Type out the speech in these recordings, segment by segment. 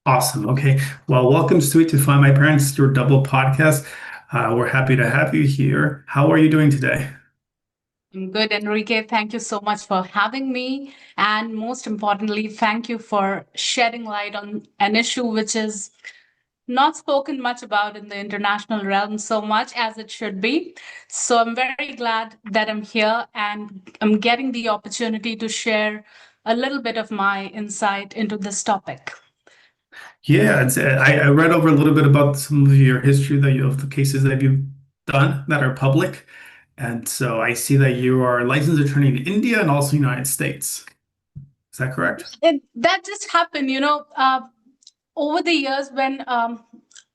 Awesome. Okay. Well, welcome, Sweet, to Find My Parents, your double podcast. We're happy to have you here. How are you doing today? I'm good, Enrique. Thank you so much for having me. And most importantly, thank you for shedding light on an issue which is not spoken much about in the international realm so much as it should be. So I'm very glad that I'm here and I'm getting the opportunity to share a little bit of my insight into this topic. Yeah, I read over a little bit about some of your history of the cases that you've done that are public. And so I see that you are a licensed attorney in India and also United States. Is that correct? That just happened, over the years when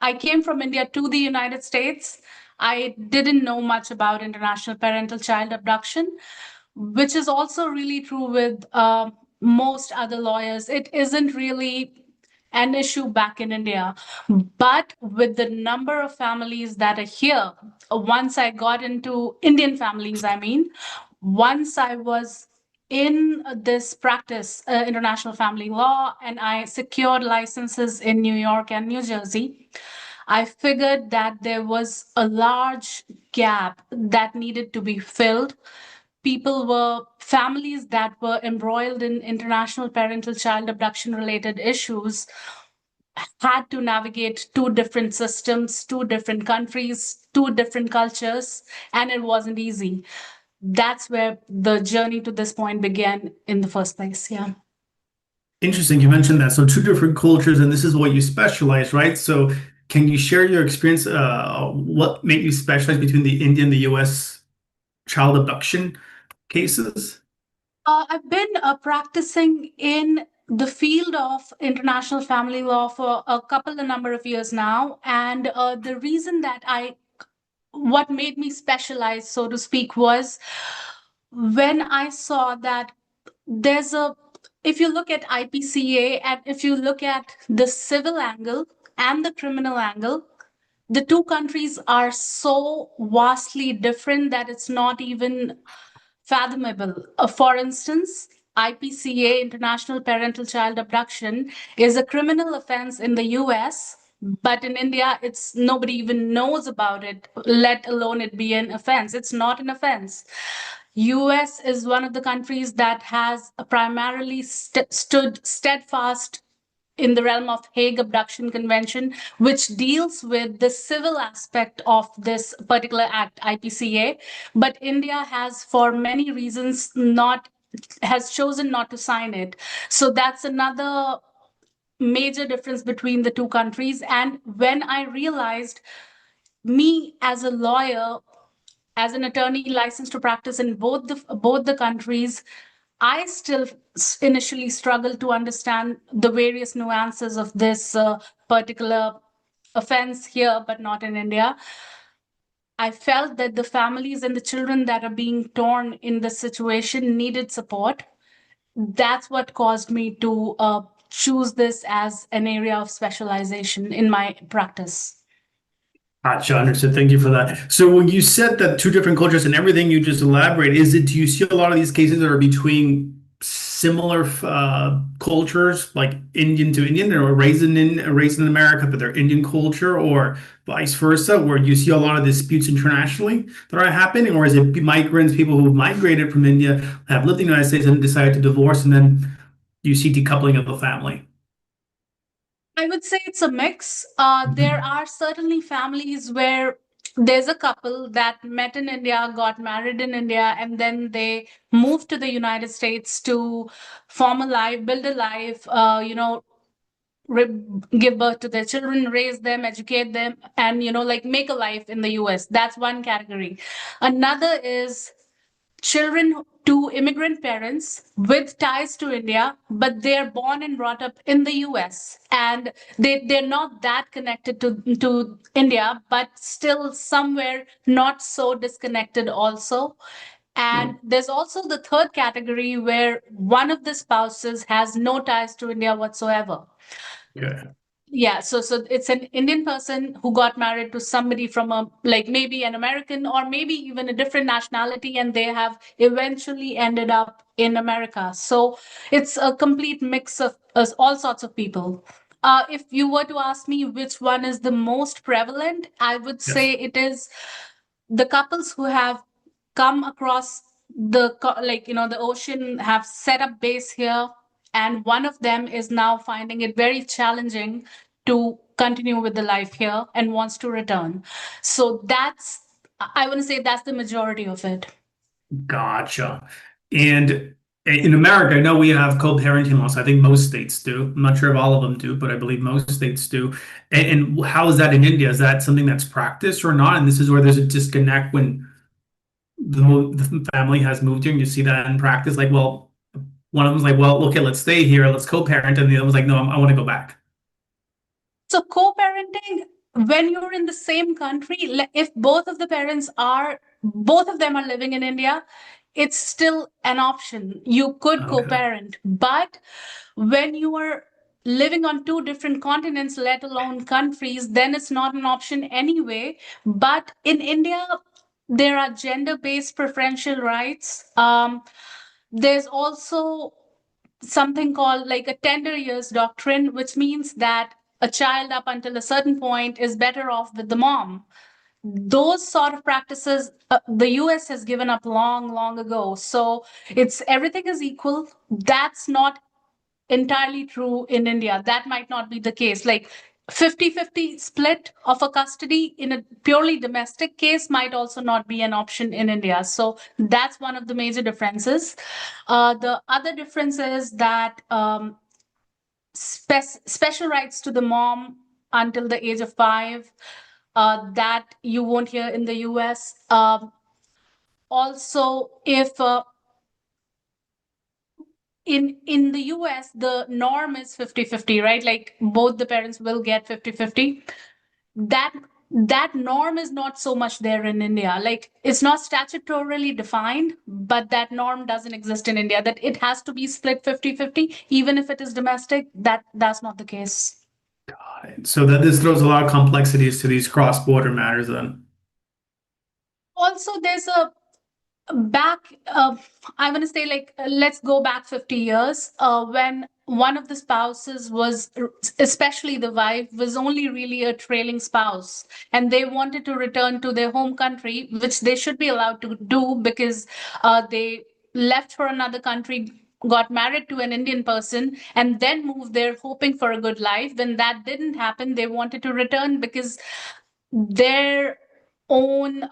I came from India to the United States. I didn't know much about international parental child abduction, which is also really true with most other lawyers. It isn't really an issue back in India, but with the number of families that are here, once I got into Indian families, once I was in this practice, international family law, and I secured licenses in New York and New Jersey, I figured that there was a large gap that needed to be filled. Families that were embroiled in international parental child abduction related issues had to navigate two different systems, two different countries, two different cultures, and it wasn't easy. That's where the journey to this point began in the first place. Yeah. Interesting. You mentioned that. So two different cultures, and this is what you specialize, right? So can you share your experience? What made you specialize between the Indian and the US child abduction cases? I've been practicing in the field of international family law for a number of years now. And the reason that what made me specialize, so to speak, was when I saw that there's a, if you look at IPCA and if you look at the civil angle and the criminal angle, the two countries are so vastly different that it's not even fathomable. For instance, IPCA, International Parental Child Abduction, is a criminal offense in the US, but in India, it's nobody even knows about it, let alone it be an offense. It's not an offense. US is one of the countries that has primarily stood steadfast in the realm of Hague Abduction Convention, which deals with the civil aspect of this particular act, IPCA. But India has, for many reasons, not has chosen not to sign it. So that's another major difference between the two countries. And when I realized, me as a lawyer, as an attorney licensed to practice in both the countries, I still initially struggled to understand the various nuances of this particular offense here, but not in India. I felt that the families and the children that are being torn in this situation needed support. That's what caused me to choose this as an area of specialization in my practice. Gotcha, understood. Thank you for that. So when you said that two different cultures and everything you just elaborate, do you see a lot of these cases that are between similar cultures, like Indian to Indian, or raised in America, but they're Indian culture, or vice versa, where you see a lot of disputes internationally that are happening, or is it migrants, people who migrated from India, have lived in the United States and decided to divorce, and then you see decoupling of the family? I would say it's a mix. There are certainly families where there's a couple that met in India, got married in India, and then they moved to the United States to form a life, build a life, re- give birth to their children, raise them, educate them, and, like make a life in the US. That's one category. Another is children to immigrant parents with ties to India, but they're born and brought up in the US. And they're not that connected to India, but still somewhere not so disconnected also. And there's also the third category where one of the spouses has no ties to India whatsoever. Okay. Yeah, so it's an Indian person who got married to somebody from a, like, maybe an American or maybe even a different nationality, and they have eventually ended up in America. So it's a complete mix of all sorts of people. If you were to ask me which one is the most prevalent, I would say Yes. it is the couples who have come across the ocean, have set up base here, and one of them is now finding it very challenging to continue with the life here and wants to return. So I want to say that's the majority of it. Gotcha. And in America, I know we have co-parenting laws. I think most states do. I'm not sure if all of them do, but I believe most states do. And how is that in India? Is that something that's practiced or not? And this is where there's a disconnect when the family has moved here and you see that in practice. Like, well, one of them's like, well, okay, let's stay here, let's co-parent, and the other one's like, no, I want to go back. So co-parenting, when you're in the same country, if both of them are living in India, it's still an option. You could Okay, co-parent, but when you are living on two different continents, let alone countries, then it's not an option anyway. But in India, there are gender-based preferential rights. There's also something called like a tender years doctrine, which means that a child up until a certain point is better off with the mom. Those sort of practices, the US has given up long, long ago. So it's everything is equal. That's not entirely true in India. That might not be the case. Like 50-50 split of a custody in a purely domestic case might also not be an option in India. So that's one of the major differences. The other difference is that special rights to the mom until the age of 5, that you won't hear in the US. Also, if in the US, the norm is 50-50, right? Like both the parents will get 50-50. That that norm is not so much there in India. Like it's not statutorily defined, but that norm doesn't exist in India, that it has to be split 50-50, even if it is domestic. That's not the case. so that this throws a lot of complexities to these cross-border matters then. Also, there's a back I want to say, like, let's go back 50 years, when one of the spouses was, especially the wife, was only really a trailing spouse, and they wanted to return to their home country, which they should be allowed to do because they left for another country, got married to an Indian person, and then moved there hoping for a good life. When that didn't happen, they wanted to return because their own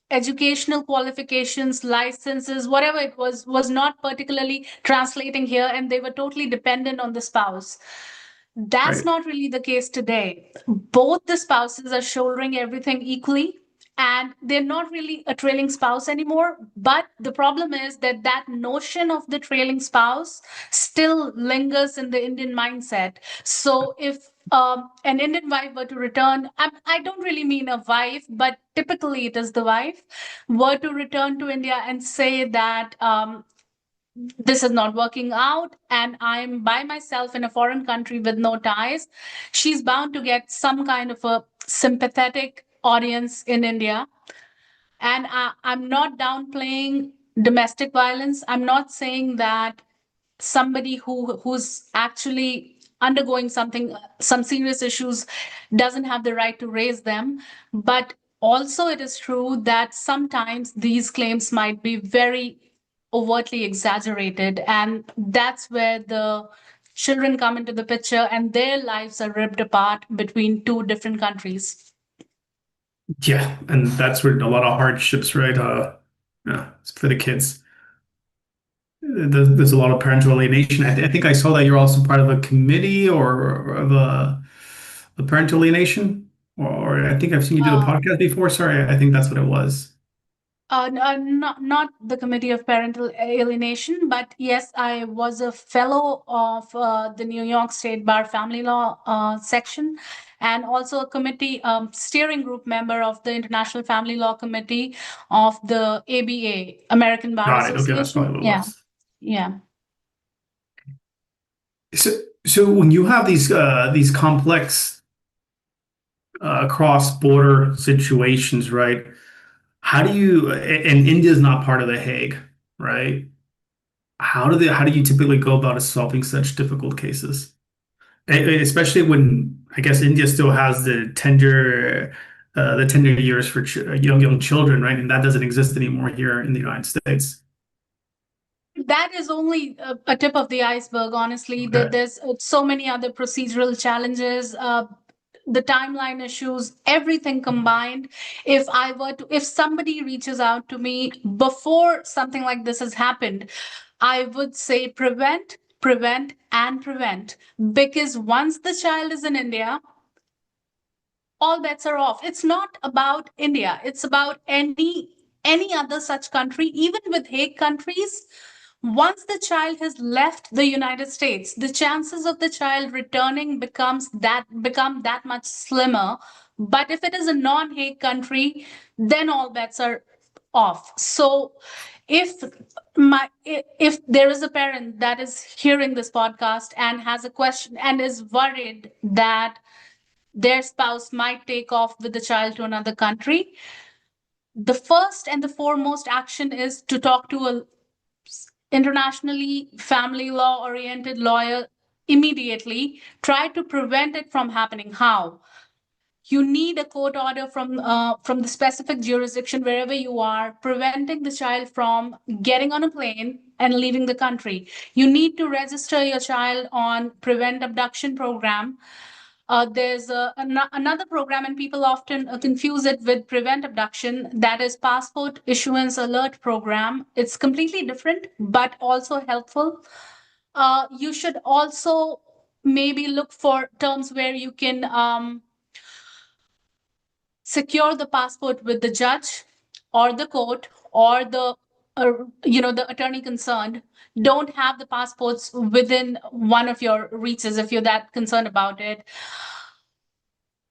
educational qualifications, licenses, whatever it was not particularly translating here, and they were totally dependent on the spouse. That's Right. not really the case today. Both the spouses are shouldering everything equally, and they're not really a trailing spouse anymore. But the problem is that that notion of the trailing spouse still lingers in the Indian mindset. So if an Indian wife were to return, I don't really mean a wife, but typically it is the wife, were to return to India and say that this is not working out and I'm by myself in a foreign country with no ties, she's bound to get some kind of a sympathetic audience in India. And I'm not downplaying domestic violence. I'm not saying that somebody who's actually undergoing some serious issues doesn't have the right to raise them. But also it is true that sometimes these claims might be very overtly exaggerated, and that's where the children come into the picture and their lives are ripped apart between two different countries. Yeah, and that's where a lot of hardships, right? Yeah, it's for the kids. There's a lot of parental alienation. I think I saw that you're also part of a committee or of a parental alienation, or I think I've seen you do a uh, podcast before. Sorry, I think that's what it was. Not the Committee of Parental Alienation, but yes, I was a fellow of the New York State Bar Family Law section, and also a committee steering group member of the International Family Law Committee of the ABA, American Bar Got it. Okay, that's Association. probably what it Yeah, was. yeah. So, so when you have these complex cross-border situations, right? How do you, and India is not part of the Hague, right? How do you typically go about solving such difficult cases? Especially when I guess India still has the tender years for ch young children, right? And that doesn't exist anymore here in the United States. That is only a tip of the iceberg, honestly. Okay. There's so many other procedural challenges, the timeline issues, everything combined. If somebody reaches out to me before something like this has happened, I would say prevent, prevent, and prevent. Because once the child is in India, all bets are off. It's not about India. It's about any other such country, even with Hague countries. Once the child has left the United States, the chances of the child returning become that much slimmer. But if it is a non-Hague country, then all bets are off. So if if there is a parent that is hearing this podcast and has a question and is worried that their spouse might take off with the child to another country, the first and the foremost action is to talk to a internationally family law oriented lawyer immediately. Try to prevent it from happening. How? You need a court order from the specific jurisdiction wherever you are, preventing the child from getting on a plane and leaving the country. You need to register your child on Prevent Abduction program. There's another program, and people often confuse it with Prevent Abduction. That is Passport Issuance Alert Program. It's completely different, but also helpful. You should also maybe look for terms where you can secure the passport with the judge or the court or the attorney concerned. Don't have the passports within one of your reaches if you're that concerned about it.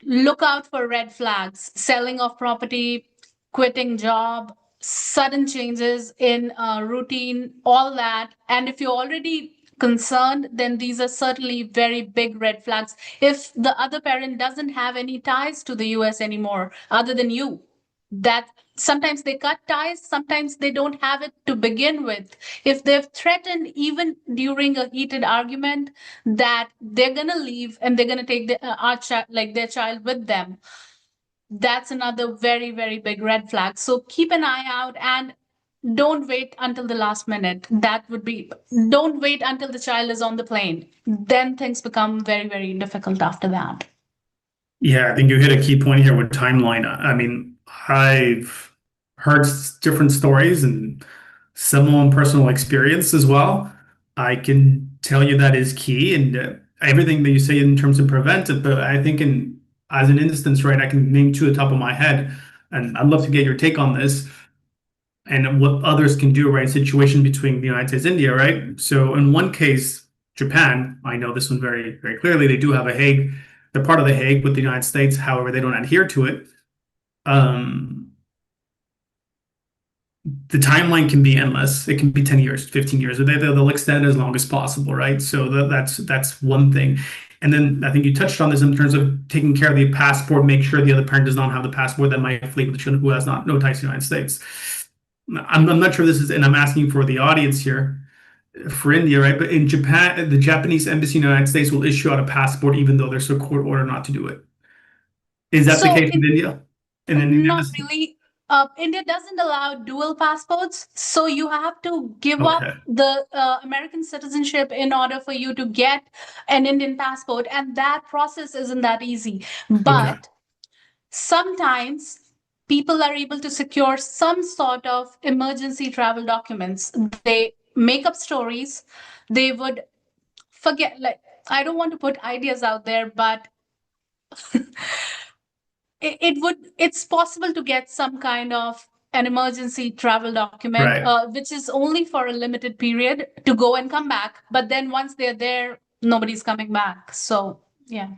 Look out for red flags: selling of property, quitting job, sudden changes in routine, all that. And if you're already concerned, then these are certainly very big red flags. If the other parent doesn't have any ties to the US anymore, other than you, that sometimes they cut ties, sometimes they don't have it to begin with. If they've threatened even during a heated argument that they're going to leave and they're going to take their child with them, that's another very, very big red flag. So keep an eye out and don't wait until the last minute. Don't wait until the child is on the plane. Then things become very, very difficult after that. Yeah, I think you hit a key point here with timeline. I mean, I've heard different stories and some own personal experience as well. I can tell you that is key, and everything that you say in terms of preventive. But I think in as an instance, right, I can name two at the top of my head, and I'd love to get your take on this and what others can do, right? Situation between the United States and India, right? So in one case, Japan, I know this one very, very clearly. They do have a Hague. They're part of the Hague with the United States. However, they don't adhere to it. Um, the timeline can be endless. It can be 10 years, 15 years. They'll extend as long as possible, right? So that's one thing. And then I think you touched on this in terms of taking care of the passport, make sure the other parent does not have the passport that might flee with the children who has no ties to the United States. I'm not sure this is, and I'm asking for the audience here, for India, right? But in Japan, the Japanese embassy in the United States will issue out a passport even though there's a court order not to do it. Is that the So case in India? In Indian not embassy? really. India doesn't allow dual passports, so you have to give up Okay. the American citizenship in order for you to get an Indian passport, and that process isn't that easy. Okay. But sometimes people are able to secure some sort of emergency travel documents. They make up stories. They would forget, like, I don't want to put ideas out there, but it's possible to get some kind of an emergency travel document, Right. which is only for a limited period to go and come back. But then once they're there, nobody's coming back. So yeah,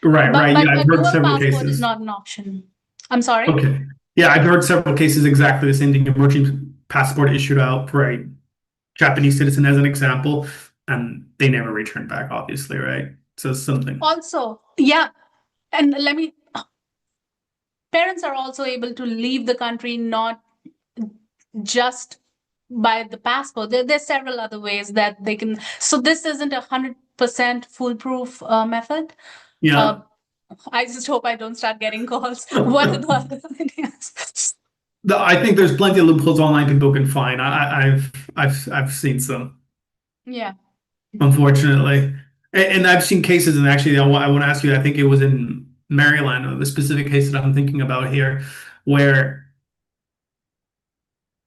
Right, but right. but Yeah, I've a heard dual several passport is cases. not an option. I'm sorry. Okay. Yeah, I've heard several cases exactly the same thing. Emergency passport issued out for a Japanese citizen as an example, and they never returned back, obviously, right? So something. Also, yeah, and let me. Parents are also able to leave the country not just by the passport. There's several other ways that they can. So this isn't 100 100% foolproof method. Yeah. I just hope I don't start getting calls. What are the other ideas? I think there's plenty of loopholes online people can find. I've seen some, Yeah. unfortunately, and I've seen cases. And actually, I want to ask you. I think it was in Maryland, or the specific case that I'm thinking about here, where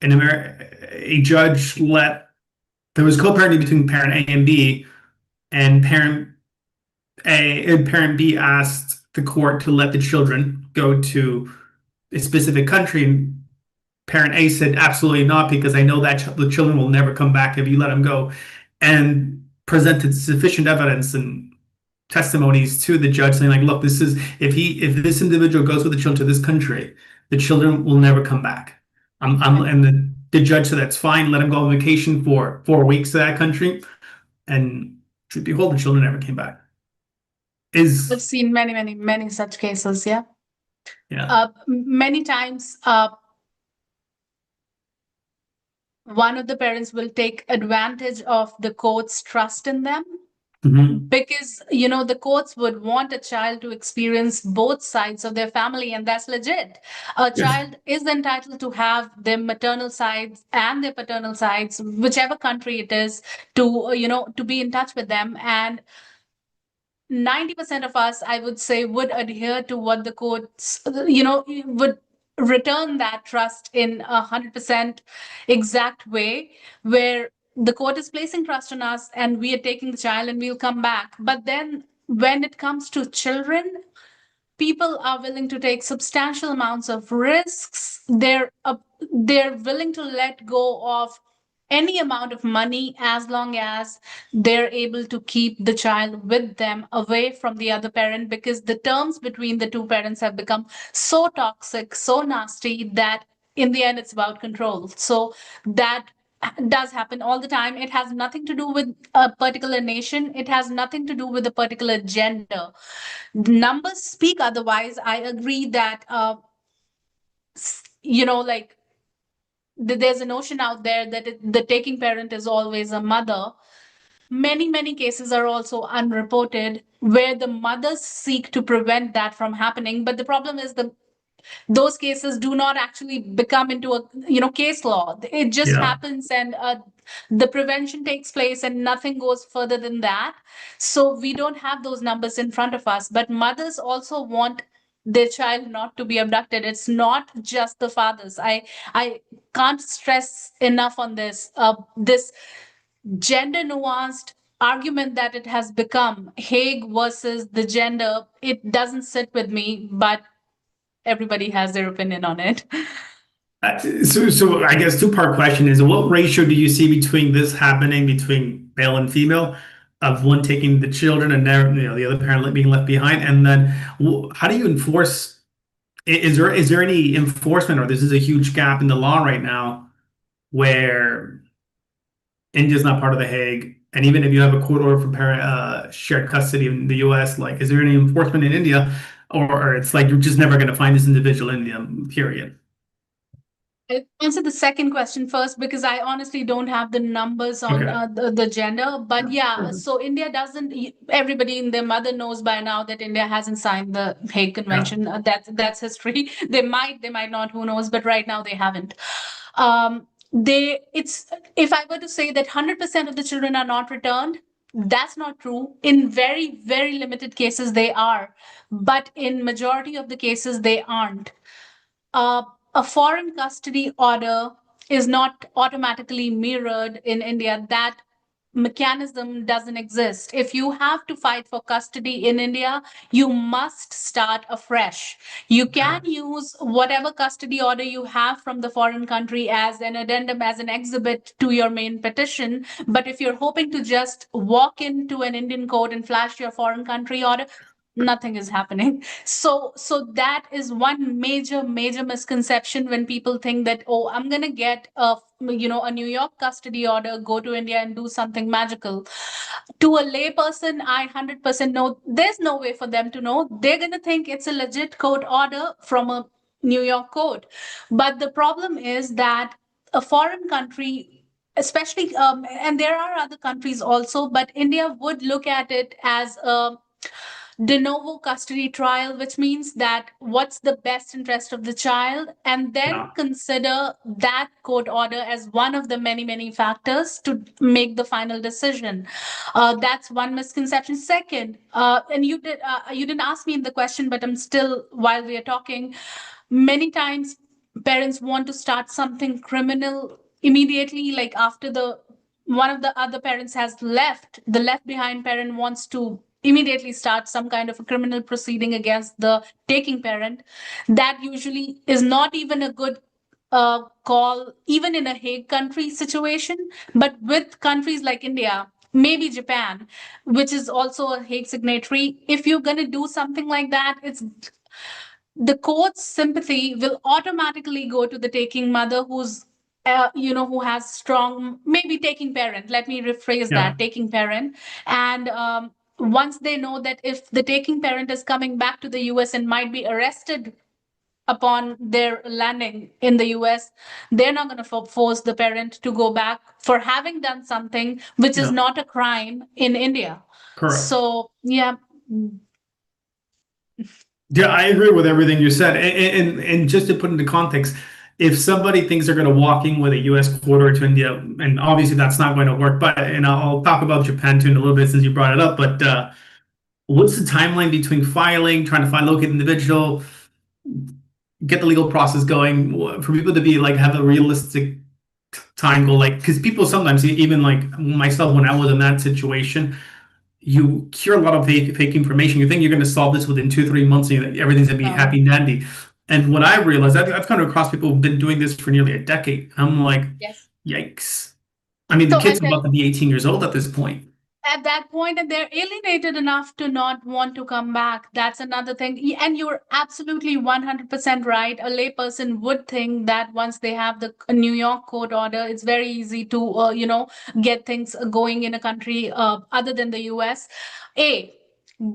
a judge let there was co-parenting between parent A and B, and parent B asked the court to let the children go to a specific country, and parent A said absolutely not, because I know that the children will never come back if you let them go, and presented sufficient evidence and testimonies to the judge saying, like, look, this is if this individual goes with the children to this country, the children will never come back. And the judge said that's fine, let him go on vacation for 4 weeks to that country, and truth be told, the children never came back. I've seen many, many, many such cases. Yeah. Yeah. Many times, one of the parents will take advantage of the court's trust in them, because the courts would want a child to experience both sides of their family, and that's legit. A child is entitled to have their maternal sides and their paternal sides, whichever country it is, to be in touch with them. And 90% of us, I would say, would adhere to what the courts, would return that trust in 100% exact way, where the court is placing trust on us and we are taking the child and we'll come back. But then when it comes to children, people are willing to take substantial amounts of risks. They're willing to let go of any amount of money as long as they're able to keep the child with them, away from the other parent, because the terms between the two parents have become so toxic, so nasty, that in the end it's about control. So that does happen all the time. It has nothing to do with a particular nation. It has nothing to do with a particular gender. Numbers speak otherwise. I agree that like there's a notion out there that the taking parent is always a mother. Many, many cases are also unreported where the mothers seek to prevent that from happening. But the problem is those cases do not actually become into a case law. It just happens, and the prevention takes place, and nothing goes further than that. So we don't have those numbers in front of us. But mothers also want their child not to be abducted. It's not just the fathers. I can't stress enough on this gender nuanced argument that it has become, Hague versus the gender. It doesn't sit with me, but everybody has their opinion on it. So I guess two-part question is, what ratio do you see between this happening between male and female, of one taking the children and the other parent being left behind? And then how do you enforce? Is there any enforcement, or this is a huge gap in the law right now where India's not part of the Hague, and even if you have a court order for parent shared custody in the U.S., like, is there any enforcement in India, or it's like you're just never going to find this individual in India, period? I'll answer the second question first, because I honestly don't have the numbers on the gender. But yeah, so India doesn't. Everybody and their mother knows by now that India hasn't signed the Hague Convention. That's history. They might not. Who knows? But right now they haven't. If I were to say that 100% of the children are not returned, that's not true. In very, very limited cases they are, but in majority of the cases they aren't. A foreign custody order is not automatically mirrored in India. That mechanism doesn't exist. If you have to fight for custody in India, you must start afresh. You can use whatever custody order you have from the foreign country as an addendum, as an exhibit to your main petition. But if you're hoping to just walk into an Indian court and flash your foreign country order, nothing is happening. So that is one major misconception, when people think that, oh, I'm going to get a New York custody order, go to India and do something magical. To a layperson, I 100% know there's no way for them to know. They're going to think it's a legit court order from a New York court. But the problem is that a foreign country especially, and there are other countries also, but India would look at it as a de novo custody trial, which means that what's the best interest of the child, and then Yeah. consider that court order as one of the many, many factors to make the final decision. That's one misconception. Second, and you didn't ask me in the question, but I'm still, while we are talking, many times parents want to start something criminal immediately, like after the one of the other parents has left, the left behind parent wants to immediately start some kind of a criminal proceeding against the taking parent. That usually is not even a good call, even in a Hague country situation. But with countries like India, maybe Japan, which is also a Hague signatory, if you're going to do something like that, it's the court's sympathy will automatically go to the taking mother, who's who has strong, maybe taking parent, let me rephrase Yeah. that, taking parent. And once they know that if the taking parent is coming back to the US and might be arrested upon their landing in the US, they're not going to force the parent to go back for having done something which is Yeah. not a crime in India. Correct. So yeah. Yeah, I agree with everything you said. And just to put into context, if somebody thinks they're going to walk in with a U.S. corridor to India, and obviously that's not going to work, but and I'll talk about Japan too in a little bit since you brought it up. But what's the timeline between filing, trying to find locate the individual, get the legal process going for people to be like have a realistic time goal? Like, because people sometimes, even like myself, when I was in that situation, you hear a lot of fake information. You think you're going to solve this within 2, 3 months, and everything's going to be No. happy dandy. And what I realized, I've come across people who've been doing this for nearly a decade. I'm like, Yes. yikes. I mean, the So I kid's tell about to be 18 years old at this point. at that point, and they're alienated enough to not want to come back. That's another thing. And you're absolutely 100% right. A layperson would think that once they have the New York court order, it's very easy to get things going in a country other than the US.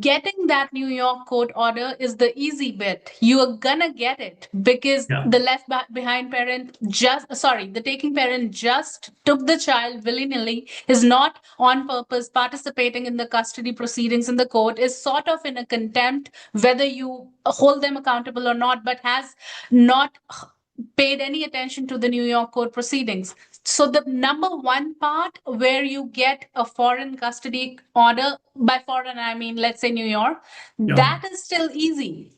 Getting that New York court order is the easy bit. You are gonna get it because Yeah, the behind parent the taking parent just took the child willy-nilly, is not on purpose participating in the custody proceedings in the court, is sort of in a contempt, whether you hold them accountable or not, but has not paid any attention to the New York court proceedings. So the number one part where you get a foreign custody order, by foreign I mean let's say New York, yeah, that is still easy.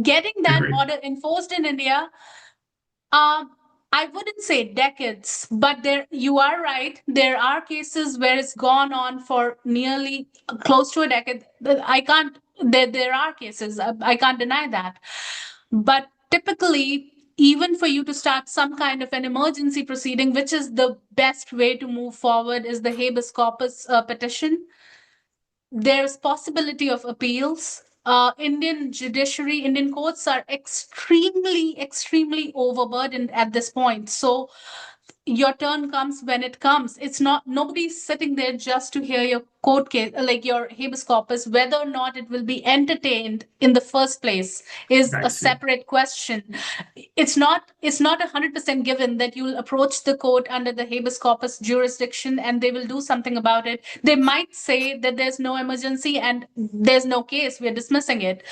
Getting that agreed. order enforced in India, I wouldn't say decades, but there you are right. There are cases where it's gone on for nearly close to a decade. I can't. There are cases. I can't deny that. But typically, even for you to start some kind of an emergency proceeding, which is the best way to move forward, is the habeas corpus petition. There's possibility of appeals. Indian judiciary, Indian courts are extremely, extremely overburdened at this point. So your turn comes when it comes. It's not, nobody's sitting there just to hear your court case, like your habeas corpus. Whether or not it will be entertained in the first place is I a see. separate question. It's not 100% given that you'll approach the court under the habeas corpus jurisdiction and they will do something about it. They might say that there's no emergency and there's no case, we're dismissing it.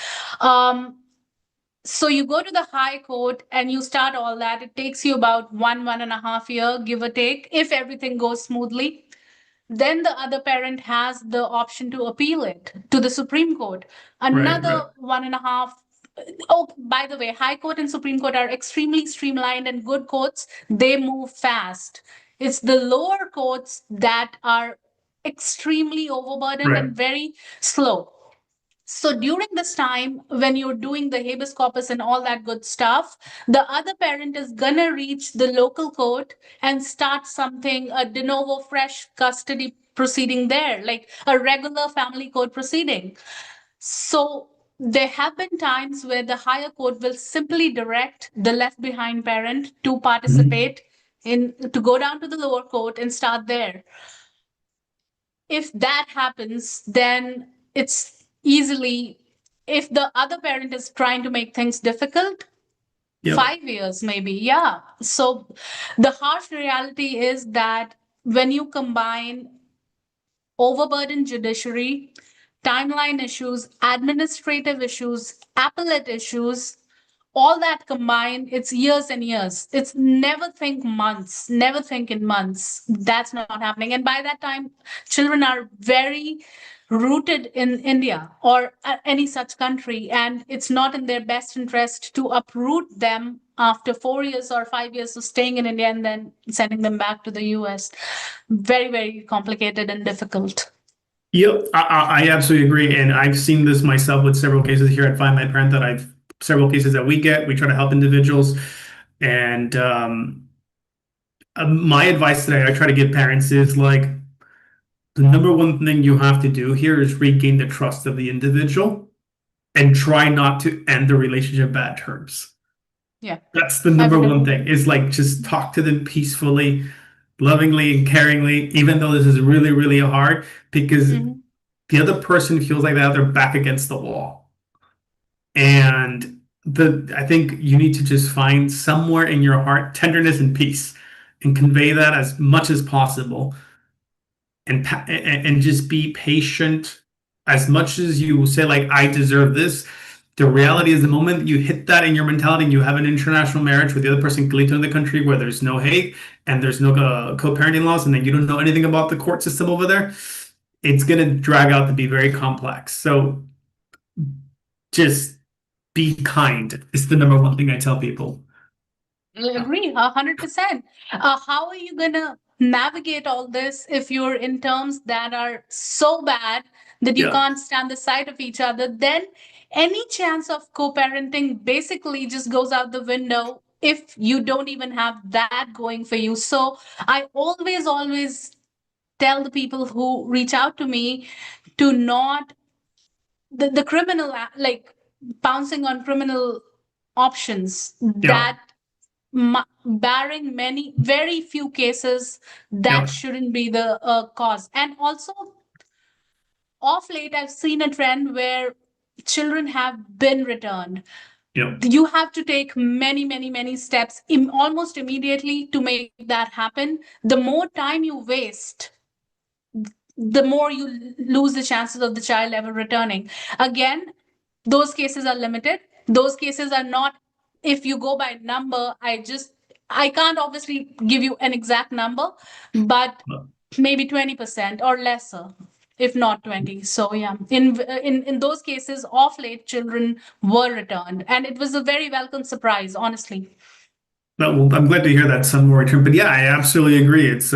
So you go to the high court and you start all that. It takes you about 1.5 year, give or take, if everything goes smoothly. Then the other parent has the option to appeal it to the Supreme Court. Right, right, Another 1.5. Oh, by the way, High Court and Supreme Court are extremely streamlined and good courts. They move fast. It's the lower courts that are extremely overburdened right. and very slow. So during this time, when you're doing the habeas corpus and all that good stuff, the other parent is gonna reach the local court and start something, a de novo fresh custody proceeding there, like a regular family court proceeding. So there have been times where the higher court will simply direct the left behind parent to Mhm. participate in, to go down to the lower court and start there. If that happens, then it's easily, if the other parent is trying to make things difficult, Yep. 5 years, maybe. Yeah. So the harsh reality is that when you combine overburdened judiciary, timeline issues, administrative issues, appellate issues, all that combined, it's years and years. It's never think months, never think in months. That's not happening. And by that time, children are very rooted in India or any such country. And it's not in their best interest to uproot them after 4 years or 5 years of staying in India and then sending them back to the US. Very, very complicated and difficult. Yep, I absolutely agree, and I've seen this myself with several cases here at Find My Parent that I've several cases that we get. We try to help individuals, and my advice that I try to give parents is like the number one thing you have to do here is regain the trust of the individual and try not to end the relationship bad terms. Yeah, That's the I number would one agree. thing is like just talk to them peacefully, lovingly, and caringly, even though this is really, really hard because Mhm. the other person feels like they're back against the wall. And I think you need to just find somewhere in your heart tenderness and peace and convey that as much as possible and just be patient as much as you say like I deserve this. The reality is the moment you hit that in your mentality and you have an international marriage where the other person can leave to another country where there's no hate and there's no co-parenting laws and then you don't know anything about the court system over there, it's going to drag out to be very complex. So just be kind is the number one thing I tell people. I agree, 100%. How are you gonna navigate all this if you're in terms that are so bad that you Yeah, can't stand the sight of each other? Then any chance of co-parenting basically just goes out the window if you don't even have that going for you. So I always tell the people who reach out to me to not the criminal like pouncing on criminal options yeah, that barring many very few cases that yeah, shouldn't be the cause. And also off late I've seen a trend where children have been returned. yeah, You have to take many steps almost immediately to make that happen. The more time you waste, the more you lose the chances of the child ever returning. Again, those cases are limited. Those cases are not, if you go by number, I can't obviously give you an exact number, but maybe 20% or lesser, if not 20. So yeah, in those cases, off late children were returned, and it was a very welcome surprise, honestly. no, well, I'm glad to hear that some more return. But yeah, I absolutely agree. It's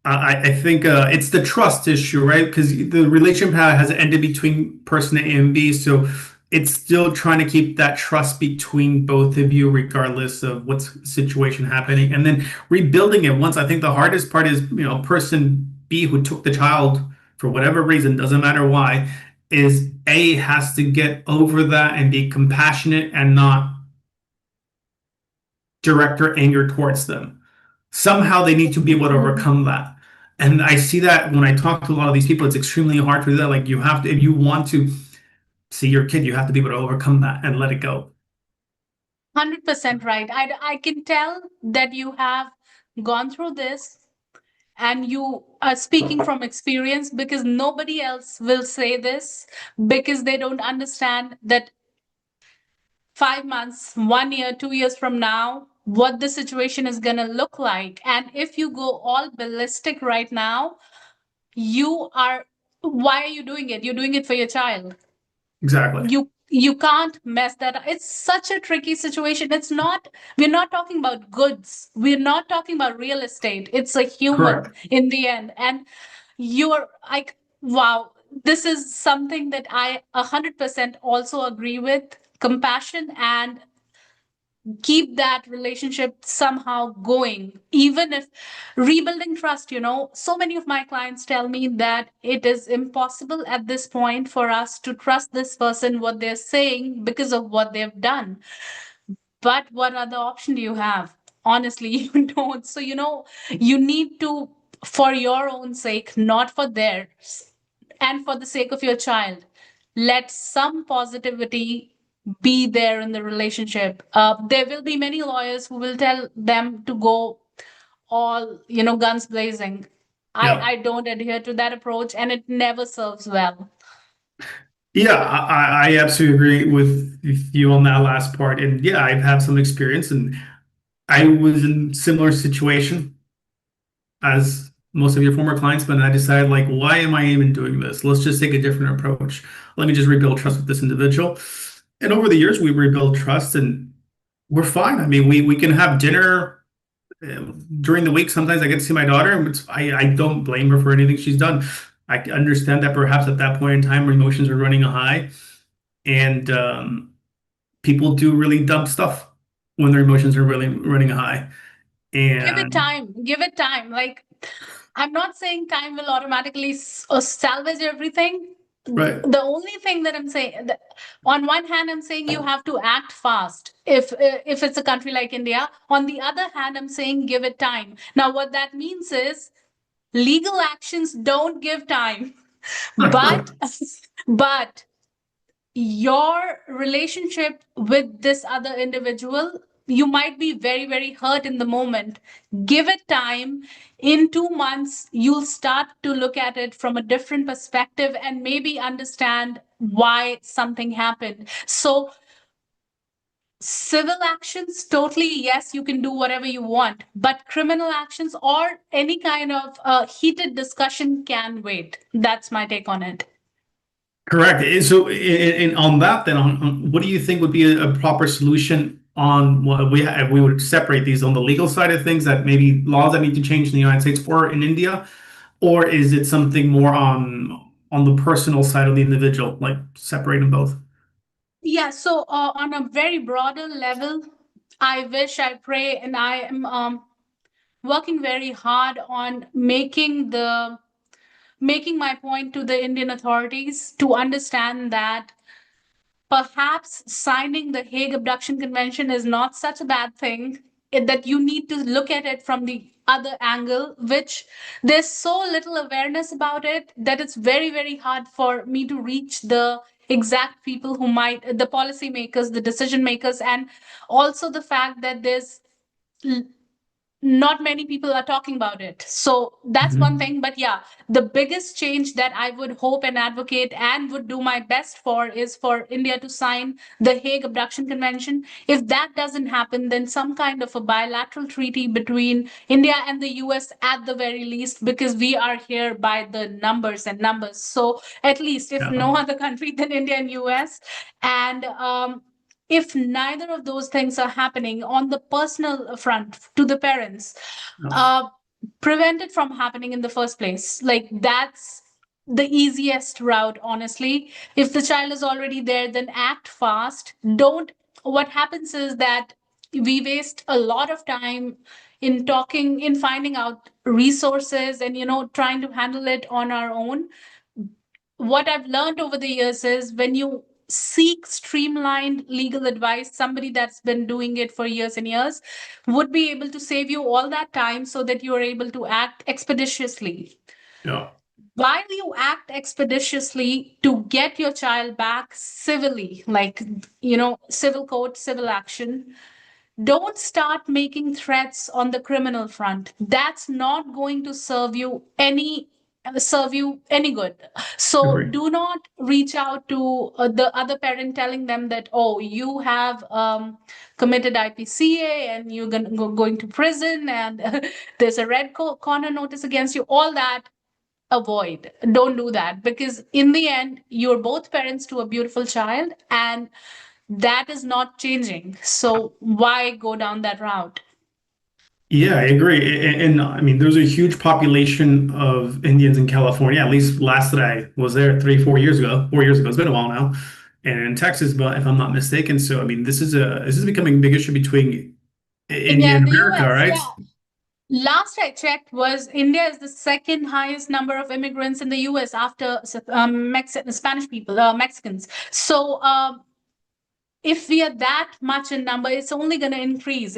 I think it's the trust issue, right? Because the relationship has ended between person A and B, so it's still trying to keep that trust between both of you, regardless of what's situation happening, and then rebuilding it. Once I think the hardest part is, person B who took the child for whatever reason, doesn't matter why, is A has to get over that and be compassionate and not direct their anger towards them. Somehow they need to be able to Mhm. overcome that. And I see that when I talk to a lot of these people, it's extremely hard to do that. Like you have to, if you want to see your kid, you have to be able to overcome that and let it go. 100% right. I can tell that you have gone through this and you are speaking from experience because nobody else will say this because they don't understand that 5 months, 1 year, 2 years from now, what the situation is going to look like. And if you go all ballistic right now, you are, why are you doing it? You're doing it for your child. Exactly. You can't mess that up. It's such a tricky situation. It's not, we're not talking about goods, we're not talking about real estate. It's a human Correct. in the end. And you're like, wow, this is something that I 100% also agree with. Compassion and keep that relationship somehow going, even if rebuilding trust. So many of my clients tell me that it is impossible at this point for us to trust this person, what they're saying, because of what they've done. But what other option do you have? Honestly, you don't. So, you need to, for your own sake, not for theirs, and for the sake of your child, let some positivity be there in the relationship. There will be many lawyers who will tell them to go all, guns blazing. Yeah. I don't adhere to that approach, and it never serves well. Yeah, I absolutely agree with you on that last part. And yeah, I've had some experience and I was in similar situation as most of your former clients, but I decided like, why am I even doing this? Let's just take a different approach. Let me just rebuild trust with this individual. And over the years, we rebuild trust and we're fine. I mean, we can have dinner during the week. Sometimes I get to see my daughter, and I don't blame her for anything she's done. I understand that perhaps at that point in time, her emotions are running high, and people do really dumb stuff when their emotions are really running high. Give it And time. Give it time. Like, I'm not saying time will automatically salvage everything. right, The only thing that I'm saying, on one hand, I'm saying you have to act fast if it's a country like India. On the other hand, I'm saying give it time. Now, what that means is legal actions don't give time, right. but but your relationship with this other individual, you might be very, very hurt in the moment. Give it time. In 2 months, you'll start to look at it from a different perspective and maybe understand why something happened. So, civil actions, totally, yes, you can do whatever you want, but criminal actions or any kind of heated discussion can wait. That's my take on it. Correct. So, on that, then, on what do you think would be a proper solution on what if we would separate these on the legal side of things, that maybe laws that need to change in the United States or in India, or is it something more on the personal side of the individual, like separate them both? Yeah, so on a very broader level, I wish, I pray, and I am working very hard on making my point to the Indian authorities to understand that perhaps signing the Hague Abduction Convention is not such a bad thing, that you need to look at it from the other angle, which there's so little awareness about it that it's very, very hard for me to reach the exact people who might, the policymakers, the decision makers, and also the fact that there's not many people are talking about it. So that's one Mhm. thing. But yeah, the biggest change that I would hope and advocate and would do my best for is for India to sign the Hague Abduction Convention. If that doesn't happen, then some kind of a bilateral treaty between India and the US at the very least, because we are here by the numbers and numbers. So at least, if Yeah. no other country, then India and US. And if neither of those things are happening on the personal front to the parents, Yeah. uh, prevent it from happening in the first place. Like, that's the easiest route, honestly. If the child is already there, then act fast. Don't. What happens is that we waste a lot of time in talking, in finding out resources, and trying to handle it on our own. What I've learned over the years is when you seek streamlined legal advice, somebody that's been doing it for years and years would be able to save you all that time so that you are able to act expeditiously. Yeah. While you act expeditiously to get your child back civilly, like, civil court, civil action, don't start making threats on the criminal front. That's not going to serve you any good. So Agree. do not reach out to the other parent telling them that, oh, you have committed IPCA and you're going to prison, and there's a red corner notice against you. All that, avoid. Don't do that, because in the end, you're both parents to a beautiful child, and that is not changing. So why go down that route? Yeah, I agree. And, I mean, there's a huge population of Indians in California. At least last that I was there 3, 4 years ago, 4 years ago. It's been a while now. And in Texas, but if I'm not mistaken. So I mean, this is becoming a big issue between India India and and the America, US, right? yeah. Last I checked was India is the second highest number of immigrants in the US after Spanish people, Mexicans. So if we are that much in number, it's only going to increase.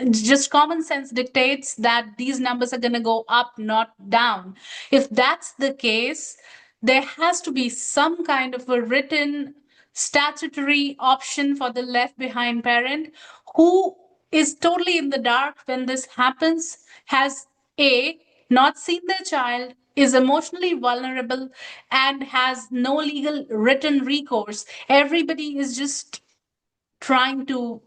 Just common sense dictates that these numbers are going to go up, not down. If that's the case, there has to be some kind of a written statutory option for the left behind parent who is totally in the dark when this happens, has A, not seen their child, is emotionally vulnerable, and has no legal written recourse. Everybody is just trying to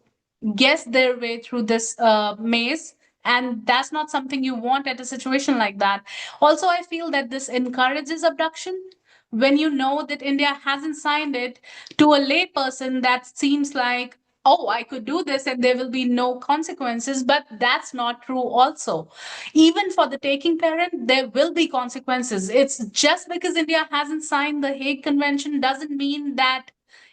guess their way through this maze. And that's not something you want at a situation like that. Also, I feel that this encourages abduction. When you know that India hasn't signed it, to a lay person, that seems like, oh, I could do this and there will be no consequences. But that's not true, also. Even for the taking parent, there will be consequences. It's just because India hasn't signed the Hague Convention doesn't mean that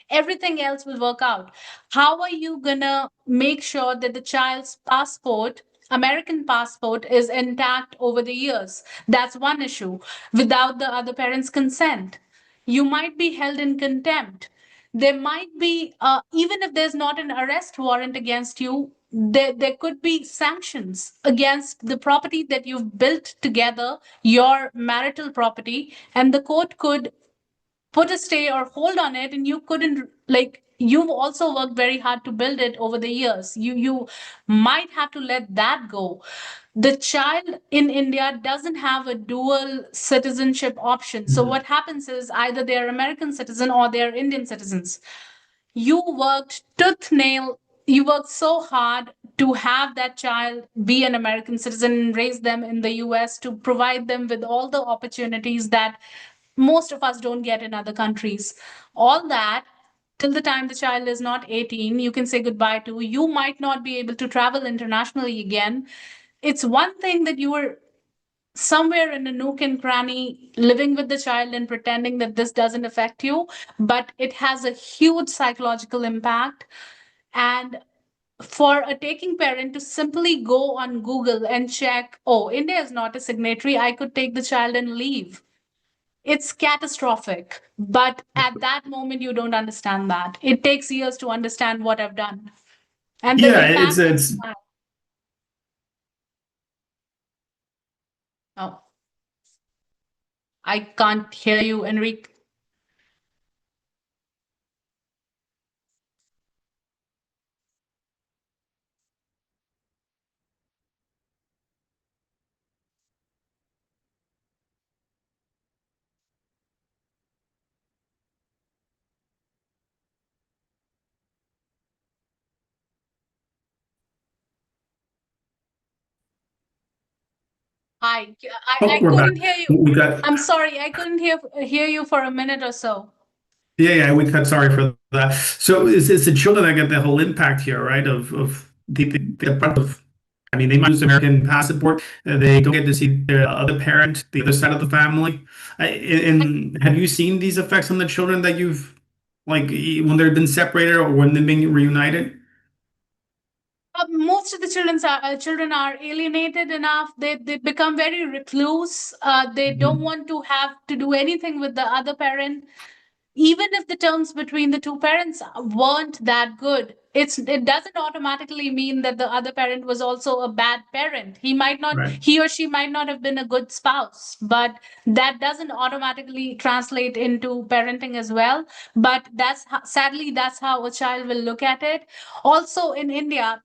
everything else will work out. How are you gonna make sure that the child's passport, American passport, is intact over the years? That's one issue. Without the other parent's consent, you might be held in contempt. There might be, even if there's not an arrest warrant against you, there could be sanctions against the property that you've built together, your marital property, and the court could put a stay or hold on it, and you couldn't, like, you've also worked very hard to build it over the years. You might have to let that go. The child in India doesn't have a dual citizenship option. So Mhm. what happens is either they're American citizen or they're Indian citizens. You worked tooth nail, you worked so hard to have that child be an American citizen and raise them in the US, to provide them with all the opportunities that most of us don't get in other countries. All that, till the time the child is not 18, you can say goodbye to. You might not be able to travel internationally again. It's one thing that you were somewhere in a nook and cranny living with the child and pretending that this doesn't affect you, but it has a huge psychological impact. And for a taking parent to simply go on Google and check, oh, India is not a signatory, I could take the child and leave, it's catastrophic. But at that moment, you don't understand that. It takes years to understand what I've done and the Yeah, impact. it's Oh, I can't hear you, Enrique. I we're back. couldn't hear you. We got I'm sorry, I couldn't hear you for a minute or so. yeah, we cut. Sorry for that. So it's the children that get the whole impact here, right? Of the brunt of. I mean, they might lose their American passport. They don't get to see the other parent, the other side of the family. And have you seen these effects on the children that you've like when they've been separated or when they've been reunited? Most of the children are alienated enough. They become very recluse. They don't Mhm. want to have to do anything with the other parent, even if the terms between the two parents weren't that good. It doesn't automatically mean that the other parent was also a bad parent. Right. He or she might not have been a good spouse, but that doesn't automatically translate into parenting as well. But sadly, that's how a child will look at it. Also in India,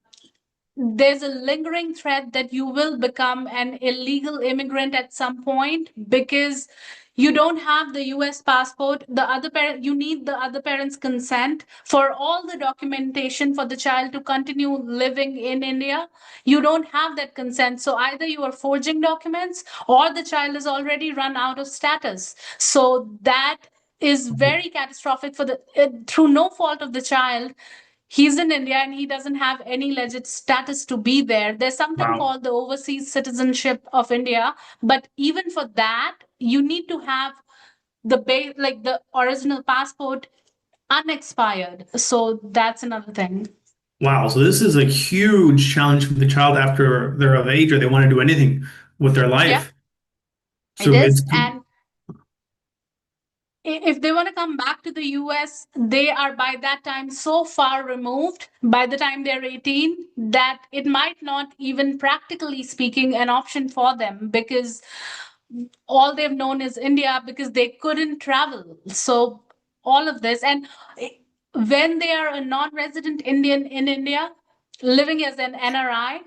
there's a lingering threat that you will become an illegal immigrant at some point because you don't have the US passport. The other parent, you need the other parent's consent for all the documentation for the child to continue living in India. You don't have that consent. So either you are forging documents or the child is already run out of status. So that is very catastrophic for the through no fault of the child. He's in India and he doesn't have any legit status to be there. There's something Wow. called the overseas citizenship of India, but even for that, you need to have the base, like the original passport, unexpired. So that's another thing. Wow. So this is a huge challenge for the child after they're of age or they want to do anything with their Yeah, life. it So it's is. And if they want to come back to the US, they are by that time so far removed by the time they're 18 that it might not even practically speaking an option for them because all they've known is India because they couldn't travel. So all of this, and when they are a non-resident Indian in India, living as an NRI,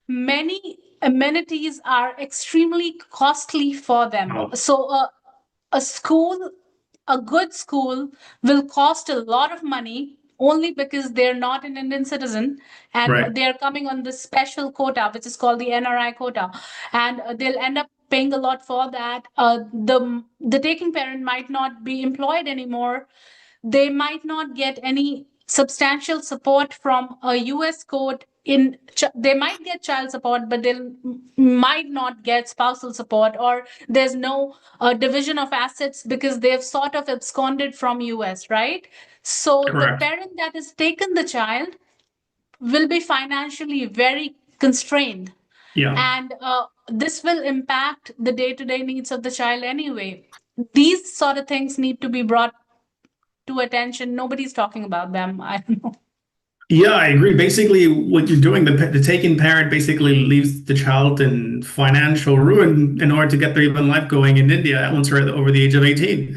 many amenities are extremely costly for them. Oh, So a school, a good school, will cost a lot of money only because they're not an Indian citizen and right. they're coming on this special quota, which is called the NRI quota, and they'll end up paying a lot for that. The taking parent might not be employed anymore. They might not get any substantial support from a US court. They might get child support, but they might not get spousal support, or there's no division of assets because they've sort of absconded from US, right? So the Correct. parent that has taken the child will be financially very constrained, Yeah. and this will impact the day-to-day needs of the child anyway. These sort of things need to be brought to attention. Nobody's talking about them. I don't know. Yeah, I agree. Basically, what you're doing, the taking parent basically leaves the child in financial ruin in order to get their even life going in India once they're over the age of 18.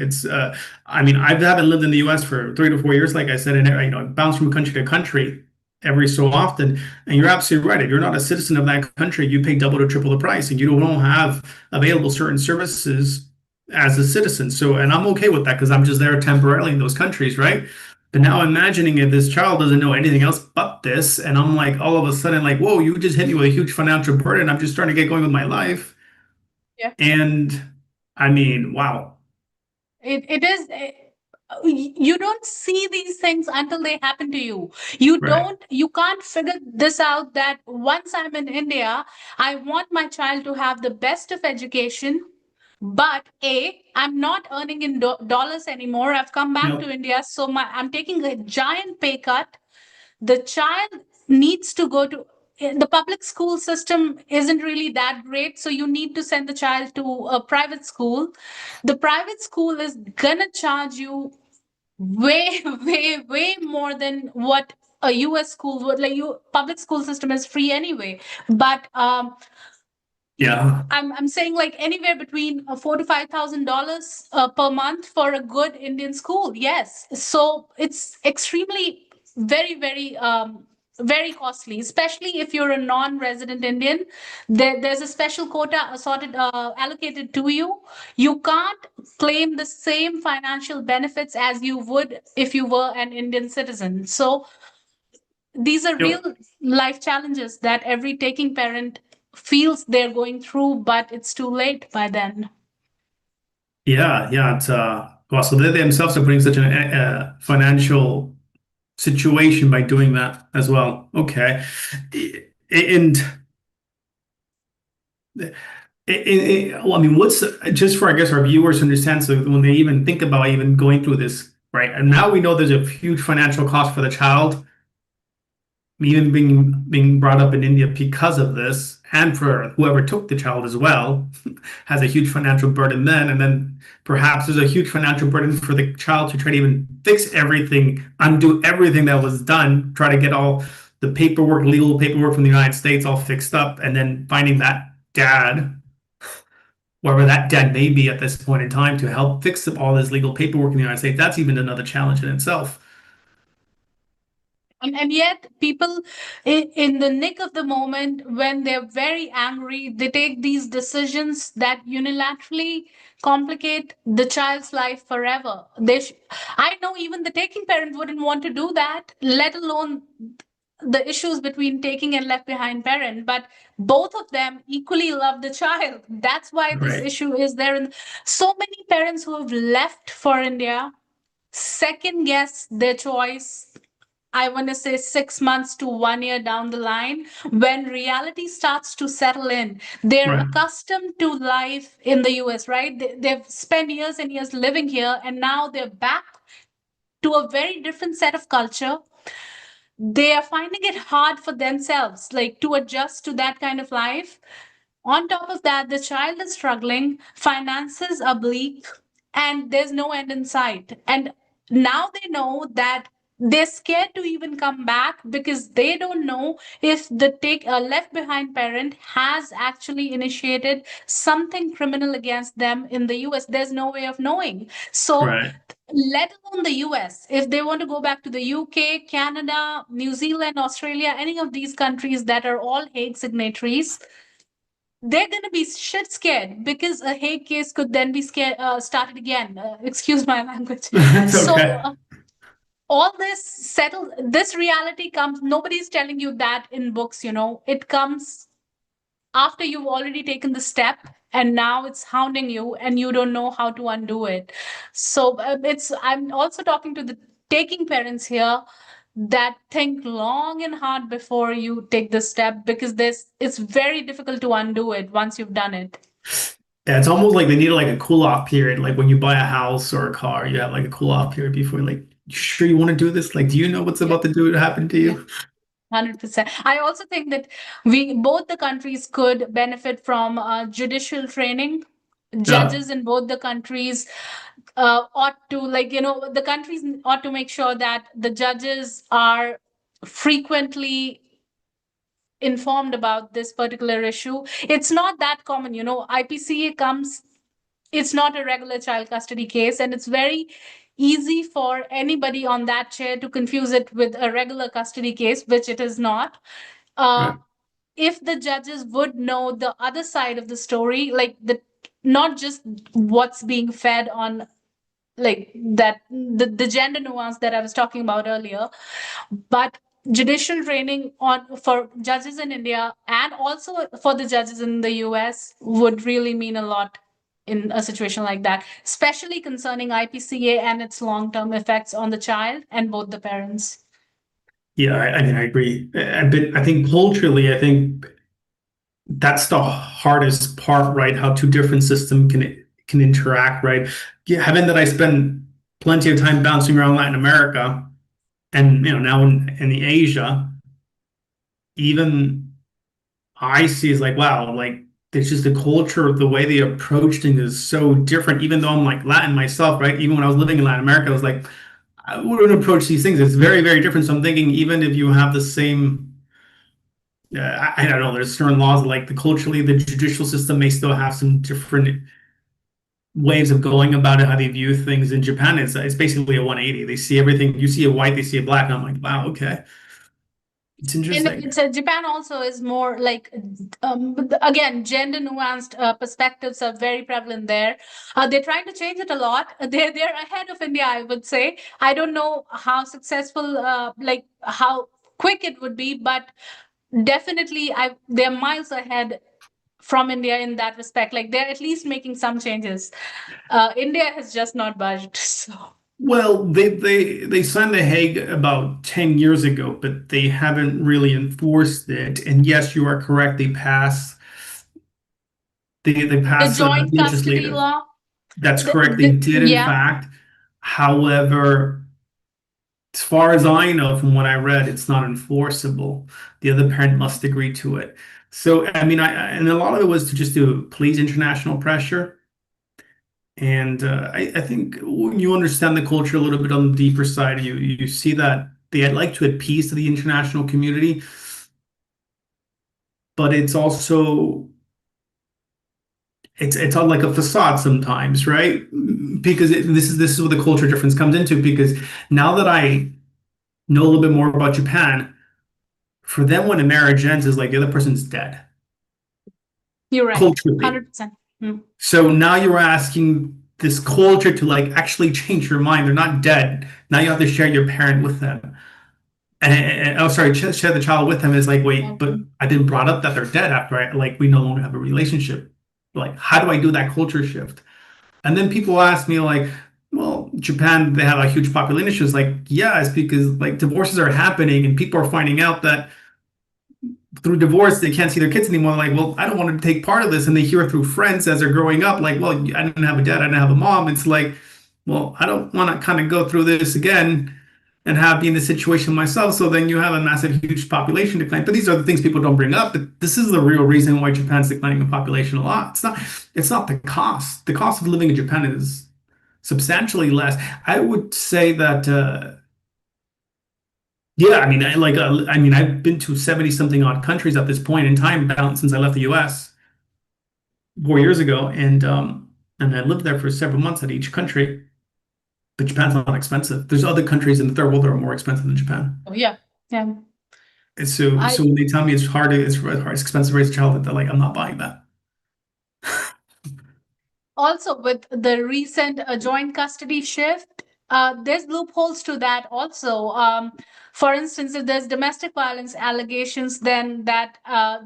I mean, I haven't lived in the US for 3 to 4 years, like I said, and I bounce from country to country every so often. And you're absolutely right. If you're not a citizen of that country, you pay double to triple the price, and you don't have available certain services as a citizen. So, and I'm okay with that because I'm just there temporarily in those countries, right? But now imagining if this child doesn't know anything else but this, and I'm like all of a sudden like, whoa, you just hit me with a huge financial burden. I'm just starting to get going with my life. Yeah. And I mean, wow. It is. You don't see these things until they happen to you. You Right. don't. You can't figure this out. That once I'm in India, I want my child to have the best of education. But I'm not earning in dollars anymore. I've come back to Yep. India, so I'm taking a giant pay cut. The child needs to go to the public school system isn't really that great, so you need to send the child to a private school. The private school is gonna charge you way way more than what a US school would. Like, you public school system is free anyway, but Yeah. I'm saying like anywhere between $4,000 to $5,000 per month for a good Indian school. Yes, so it's extremely very costly, especially if you're a non-resident Indian. There's a special quota allocated to you. You can't claim the same financial benefits as you would if you were an Indian citizen. So these are real Yep. life challenges that every taking parent feels they're going through, but it's too late by then. Yeah. Yeah. Well, so they themselves are putting such a financial situation by doing that as well. Okay. And well, I mean, what's just for I guess our viewers to understand, so when they even think about even going through this, right? And now we know there's a huge financial cost for the child, even being brought up in India because of this, and for whoever took the child as well, has a huge financial burden then, and then perhaps there's a huge financial burden for the child to try to even fix everything, undo everything that was done, try to get all the paperwork, legal paperwork from the United States all fixed up, and then finding that dad, wherever that dad may be at this point in time, to help fix up all this legal paperwork in the United States. That's even another challenge in itself. And yet, people in the nick of the moment, when they're very angry, they take these decisions that unilaterally complicate the child's life forever. I know even the taking parent wouldn't want to do that, let alone the issues between taking and left behind parent. But both of them equally love the child. That's why this Right. issue is there. And so many parents who have left for India second guess their choice. I want to say 6 months to 1 year down the line, when reality starts to settle in. They're Right. accustomed to life in the US, right? They've spent years and years living here, and now they're back to a very different set of culture. They are finding it hard for themselves, like, to adjust to that kind of life. On top of that, the child is struggling, finances are bleak, and there's no end in sight. And now they know that they're scared to even come back because they don't know if the take left behind parent has actually initiated something criminal against them in the US. There's no way of knowing. So Right. let alone the US, if they want to go back to the UK, Canada, New Zealand, Australia, any of these countries that are all Hague signatories, they're going to be shit scared because a Hague case could then be started again. Excuse my language. It's So okay. all this settled, this reality comes, nobody's telling you that in books, it comes after you've already taken the step, and now it's hounding you and you don't know how to undo it. So it's I'm also talking to the taking parents here that think long and hard before you take the step, because this it's very difficult to undo it once you've done it. Yeah, it's almost like they need like a cool off period. Like when you buy a house or a car, you have like a cool off period before like, you sure you want to do this? Like, do you know what's Yeah. about to do to happen to Yeah. you? 100%. I also think that we both the countries could benefit from judicial training. Yeah, Judges in both the countries ought to, like, the countries ought to make sure that the judges are frequently informed about this particular issue. It's not that common, IPCA comes, it's not a regular child custody case, and it's very easy for anybody on that chair to confuse it with a regular custody case, which it is not. uh, right, if the judges would know the other side of the story, like the not just what's being fed on, like that the gender nuance that I was talking about earlier, but judicial training on for judges in India and also for the judges in the US would really mean a lot in a situation like that, especially concerning IPCA and its long-term effects on the child and both the parents. yeah. I mean, I agree. But I think culturally, I think that's the hardest part, right? How two different systems can interact, right? Yeah, having that I spend plenty of time bouncing around Latin America, and now in the Asia, even I see is like, wow, like it's just the culture of the way they approach things is so different. Even though I'm like Latin myself, right? Even when I was living in Latin America, I was like, I wouldn't approach these things. It's very, very different. So I'm thinking, even if you have the same, I don't know, there's certain laws like culturally, the judicial system may still have some different ways of going about it, how they view things. In Japan, it's basically a 180. They see everything. You see a white, they see a black. And I'm like, wow, okay, it's And interesting. it's Japan also is more like, again, gender nuanced perspectives are very prevalent there. They're trying to change it a lot. They're ahead of India, I would say. I don't know how successful, like how quick it would be, but definitely they're miles ahead from India in that respect. Like they're at least making some changes. India has just not budged. So Well, they signed the Hague about 10 years ago, but they haven't really enforced it. And yes, you are correct. They the passed joint custody legislative. law, That's correct. They did, in yeah. fact. However, as far as I know from what I read, it's not enforceable. The other parent must agree to it. So, I mean, and a lot of it was to please international pressure. And I think when you understand the culture a little bit on the deeper side, you see that they like to appease to the international community, but it's also it's on like a facade sometimes, right? Because this is where the culture difference comes into. Because now that I know a little bit more about Japan, for them when a marriage ends is like the other person's dead You're right. culturally. 100%. So now you're asking this culture to like actually change your mind. They're not dead. Now you have to share your parent with them. Oh, sorry, share the child with them is like, wait, but Mm. I didn't brought up that they're dead after we no longer have a relationship. Like, how do I do that culture shift? And then people ask me like, well, Japan, they have a huge population issue. It's like, yeah, it's because like divorces are happening and people are finding out that through divorce they can't see their kids anymore. Like, well, I don't want to take part of this. And they hear through friends as they're growing up, like, well, I didn't have a dad, I didn't have a mom. It's like, well, I don't want to kind of go through this again and have be in the situation myself. So then you have a massive, huge population decline. But these are the things people don't bring up. But this is the real reason why Japan's declining in population a lot. It's not the cost. The cost of living in Japan is substantially less. I would say that Yeah, I mean, I mean, I've been to 70 something odd countries at this point in time, down since I left the US 4 years ago, and I lived there for several months at each country. But Japan's not expensive. There's other countries in the third world that are more expensive than Japan. Oh, yeah. Yeah. And so I when they tell me it's expensive to raise a child, they're like, I'm not buying that. Also, with the recent joint custody shift, there's loopholes to that also. For instance, if there's domestic violence allegations, then that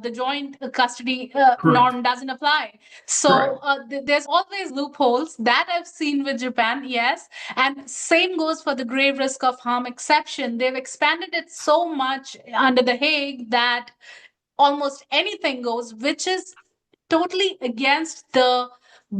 the joint custody Correct. norm doesn't apply. So Correct. there's always loopholes that I've seen with Japan, yes. And same goes for the grave risk of harm exception. They've expanded it so much under the Hague that almost anything goes, which is totally against the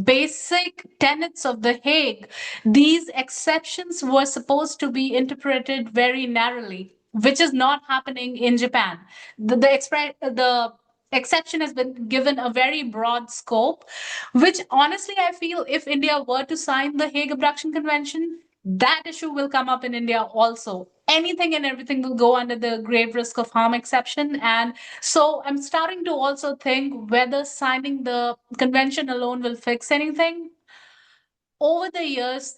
basic tenets of the Hague. These exceptions were supposed to be interpreted very narrowly, which is not happening in Japan. The exception has been given a very broad scope, which honestly I feel if India were to sign the Hague Abduction Convention, that issue will come up in India also. Anything and everything will go under the grave risk of harm exception. And so I'm starting to also think whether signing the convention alone will fix anything. Over the years,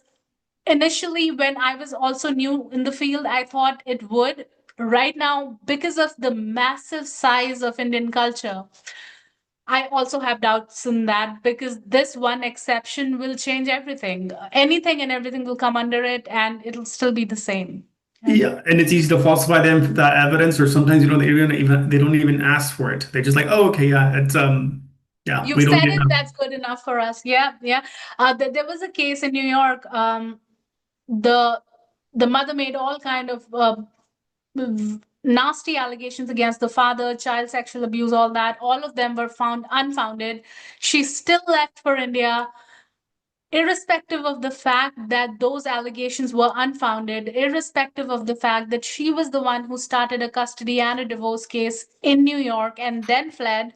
initially, when I was also new in the field, I thought it would. Right now, because of the massive size of Indian culture, I also have doubts in that because this one exception will change everything. Anything and everything will come under it, and it'll still be the same. And Yeah, and it's easy to falsify them that evidence, or sometimes they don't even ask for it. They're just like, oh, okay, yeah, it's yeah, you've we don't said need it, them. that's good enough for us. Yeah, yeah. There was a case in New York. The the mother made all kind of nasty allegations against the father, child sexual abuse, all that. All of them were found unfounded. She still left for India, irrespective of the fact that those allegations were unfounded, irrespective of the fact that she was the one who started a custody and a divorce case in New York and then fled.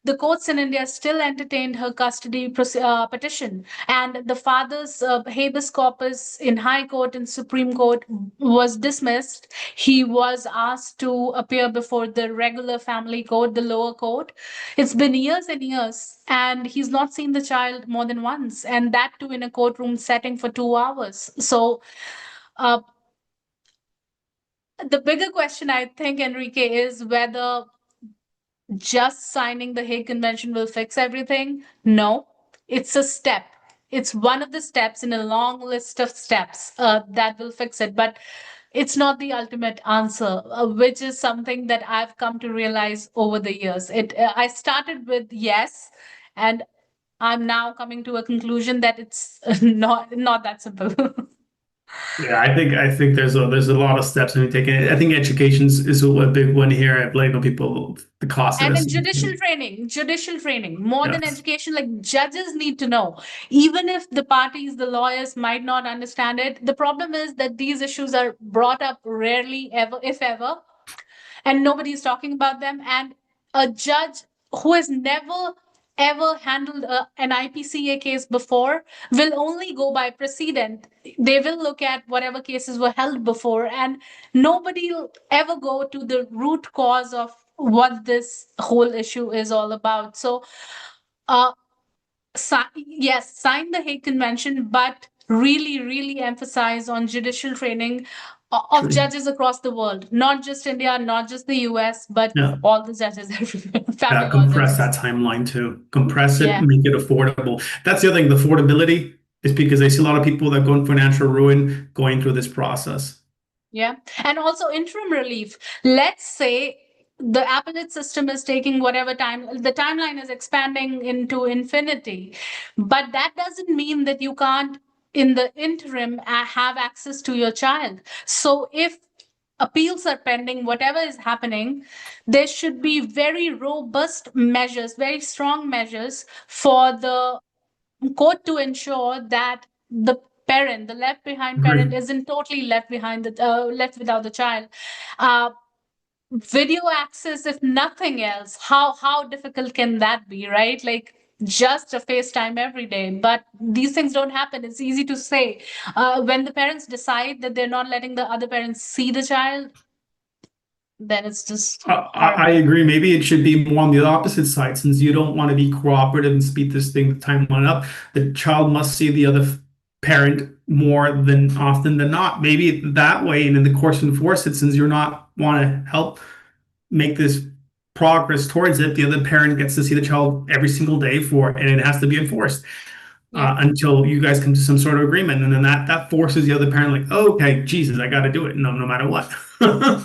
The courts in India still entertained her custody petition, and the father's habeas corpus in High Court and Supreme Court was dismissed. He was asked to appear before the regular family court, the lower court. It's been years and years, and he's not seen the child more than once, and that too in a courtroom setting for 2 hours. So, uh, the bigger question, I think, Enrique, is whether just signing the Hague Convention will fix everything. No, it's a step. It's one of the steps in a long list of steps that will fix it. But it's not the ultimate answer, which is something that I've come to realize over the years. I started with yes, and I'm now coming to a conclusion that it's not that simple. Yeah, I think there's a lot of steps to be taken. I think education is a big one here. I've let people the cost of And this. in judicial training, more than Yes, education, like judges need to know. Even if the parties, the lawyers might not understand it, the problem is that these issues are brought up rarely, ever, if ever, and nobody's talking about them. And a judge who has never ever handled an IPCA case before will only go by precedent. They will look at whatever cases were held before, and nobody will ever go to the root cause of what this whole issue is all about. So, uh, yes, sign the Hague Convention, but really, really emphasize on judicial training of true. judges across the world, not just India, not just the US, but Yeah. all the judges everywhere, family Yeah, law compress judges. that timeline too. Compress it, Yeah. make it affordable. That's the other thing, the affordability is because I see a lot of people that go in financial ruin going through this process. Yeah. And also interim relief. Let's say the appellate system is taking whatever time, the timeline is expanding into infinity. But that doesn't mean that you can't, in the interim, have access to your child. So if appeals are pending, whatever is happening, there should be very robust measures, very strong measures for the court to ensure that the parent, the left behind parent, Agree. isn't totally left behind, left without the child. Uh, Video access, if nothing else, how difficult can that be, right? Like just a FaceTime every day, but these things don't happen. It's easy to say. When the parents decide that they're not letting the other parents see the child, then it's just I agree. Maybe it should be more on the opposite side, since you don't want to be cooperative and speed this thing timeline up. The child must see the other parent more than often than not. Maybe that way, and in the course enforce it, since you're not want to help make this progress towards it, the other parent gets to see the child every single day for it, and it has to be enforced until you guys come to some sort of agreement, and then that forces the other parent, like, oh, okay, Jesus, I got to do it, no matter what. Yeah,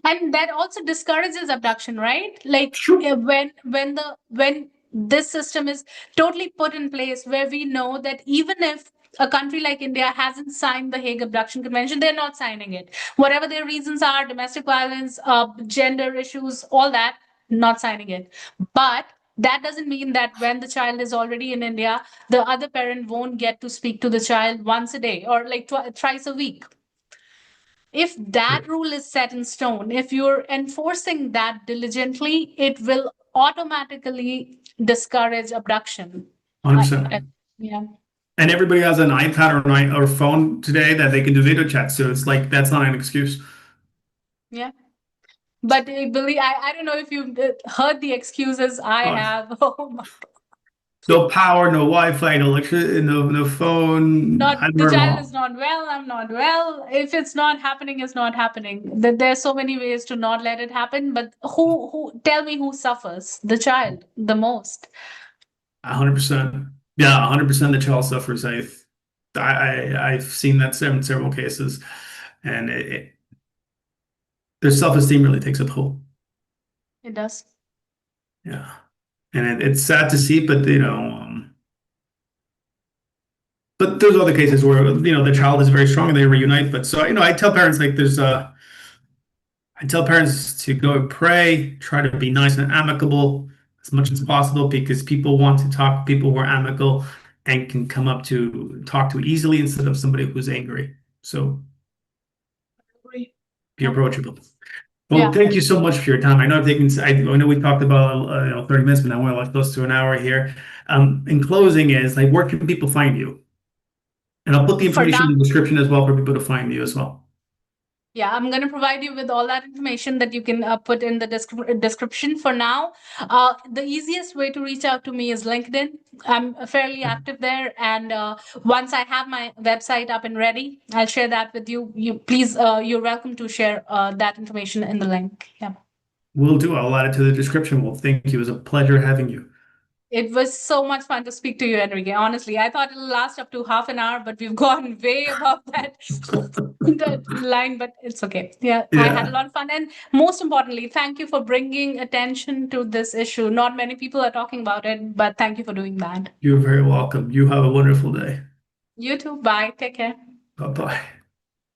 and that also discourages abduction, right? Like Sure. when this system is totally put in place, where we know that even if a country like India hasn't signed the Hague Abduction Convention, they're not signing it. Whatever their reasons are, domestic violence, gender issues, all that, not signing it. But that doesn't mean that when the child is already in India, the other parent won't get to speak to the child once a day or like thrice a week. If that rule is set in stone, if you're enforcing that diligently, it will automatically discourage abduction. 100%. Yeah. And everybody has an iPad or phone today that they can do video chat. So it's like, that's not an excuse. Yeah. But I don't know if you've heard the excuses I Oh, have. Oh my. no power, no Wi-Fi, no electricity, no phone. Not I've the heard them child all. is not well, I'm not well. If it's not happening, it's not happening. There's so many ways to not let it happen. But who tell me who suffers? The child the most. 100%. Yeah, 100% the child suffers. I've seen that in several cases, and their self-esteem really takes a toll. It does. Yeah, and it's sad to see, but but there's other cases where the child is very strong and they reunite. But so I tell parents, like, I tell parents to go and pray, try to be nice and amicable as much as possible, because people want to talk to people who are amicable and can come up to talk to easily, instead of somebody who's angry. So be Yeah. approachable. Well, Yeah. thank you so much for your time. I know I've taken, I know we talked about 30 minutes, but now we're like close to an hour here. In closing is, like, where can people find you? And I'll put the For information now, in the description as well for people to find you as well. yeah, I'm going to provide you with all that information that you can put in the description. For now, the easiest way to reach out to me is LinkedIn. I'm fairly active there, and once I have my website up and ready, I'll share that with you. You please, you're welcome to share that information in the link. Yeah. Will do. I'll add it to the description. Well, thank you. It was a pleasure having you. It was so much fun to speak to you, Enrique. Honestly, I thought it'll last up to half an hour, but we've gone way above that, that line, but it's okay. Yeah, I had a Yeah, lot of fun. And most importantly, thank you for bringing attention to this issue. Not many people are talking about it, but thank you for doing that. you're very welcome. You have a wonderful day. You too. Bye. Take care. Bye-bye.